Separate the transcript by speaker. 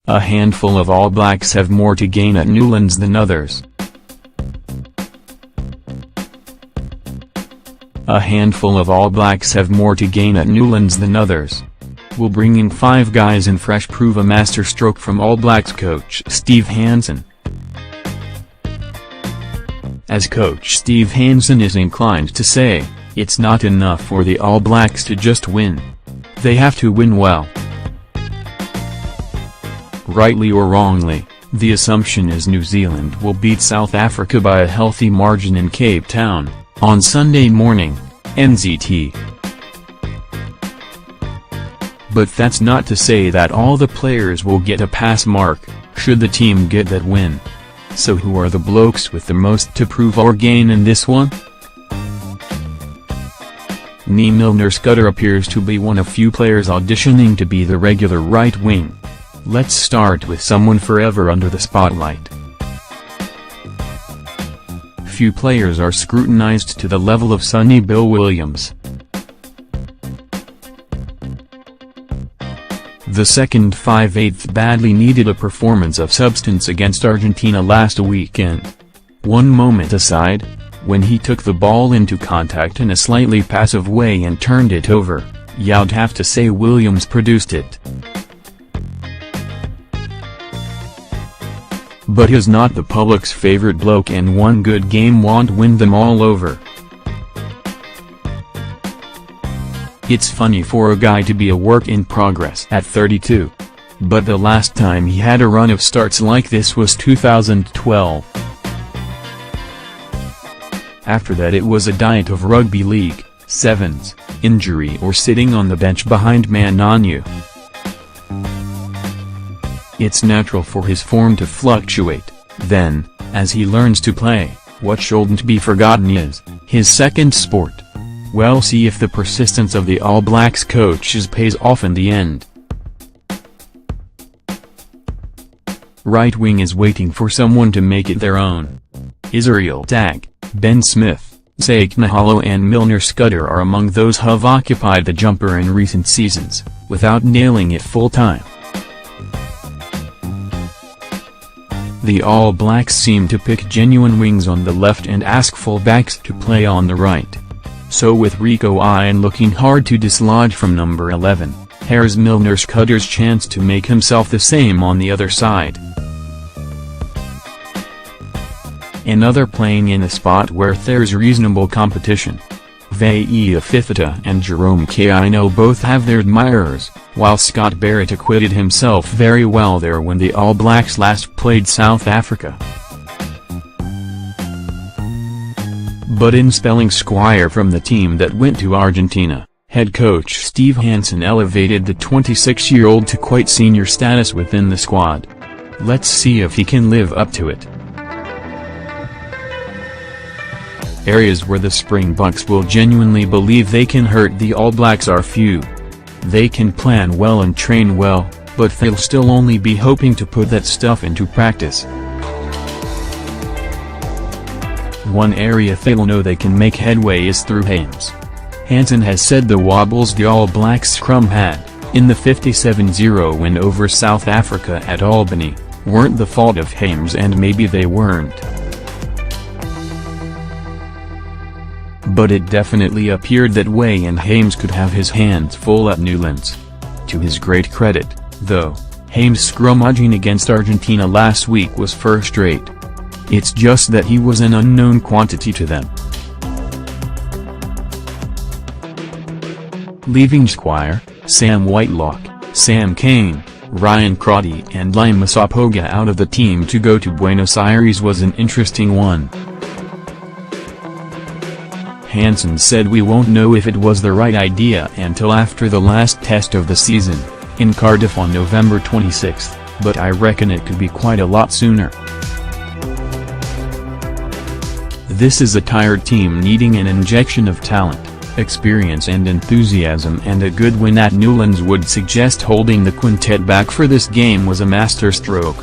Speaker 1: A handful of All Blacks have more to gain at Newlands than others. A handful of All Blacks have more to gain at Newlands than others. Will bringing 5 guys in fresh prove a masterstroke from All Blacks coach Steve Hansen. As coach Steve Hansen is inclined to say, it's not enough for the All Blacks to just win. They have to win well. Rightly or wrongly, the assumption is New Zealand will beat South Africa by a healthy margin in Cape Town, on Sunday morning, NZT. But that's not to say that all the players will get a pass mark, should the team get that win. So who are the blokes with the most to prove or gain in this one? Milner-Skudder appears to be one of few players auditioning to be the regular right wing. Let's start with someone forever under the spotlight. Few players are scrutinized to the level of Sonny Bill Williams. The second 5/8 badly needed a performance of substance against Argentina last weekend. One moment aside, when he took the ball into contact in a slightly passive way and turned it over, you'd have to say Williams produced it. But he's not the public's favorite bloke, and one good game won't win them all over. It's funny for a guy to be a work in progress at 32. But the last time he had a run of starts like this was 2012. After that it was a diet of rugby league, sevens, injury or sitting on the bench behind Mananu. It's natural for his form to fluctuate. Then, as he learns to play, what shouldn't be forgotten is his second sport. We'll see if the persistence of the All Blacks coaches pays off in the end. Right wing is waiting for someone to make it their own. Israel Tag, Ben Smith, Saik Nahalo and Milner-Skudder are among those who've occupied the jumper in recent seasons, without nailing it full-time. The All Blacks seem to pick genuine wings on the left and ask full-backs to play on the right. So with Rico Ian looking hard to dislodge from number 11, here's Milner-Skudder's chance to make himself the same on the other side. Another playing in a spot where there's reasonable competition. Ve'ia Fifita and Jerome Kaino both have their admirers, while Scott Barrett acquitted himself very well there when the All Blacks last played South Africa. But in spelling Squire from the team that went to Argentina, head coach Steve Hansen elevated the 26-year-old to quite senior status within the squad. Let's see if he can live up to it. Areas where the Springboks will genuinely believe they can hurt the All Blacks are few. They can plan well and train well, but they'll still only be hoping to put that stuff into practice. One area they'll know they can make headway is through Hames. Hansen has said the wobbles the All Blacks scrum had, in the 57-0 win over South Africa at Albany, weren't the fault of Hames, and maybe they weren't. But it definitely appeared that way, and Hames could have his hands full at Newlands. To his great credit, though, Hames' scrummaging against Argentina last week was first-rate. It's just that he was an unknown quantity to them. Leaving Squire, Sam Whitelock, Sam Cane, Ryan Crotty and Lima Sapoga out of the team to go to Buenos Aires was an interesting one. Hansen said we won't know if it was the right idea until after the last test of the season, in Cardiff on November 26, but I reckon it could be quite a lot sooner. This is a tired team needing an injection of talent, experience and enthusiasm, and a good win at Newlands would suggest holding the quintet back for this game was a masterstroke.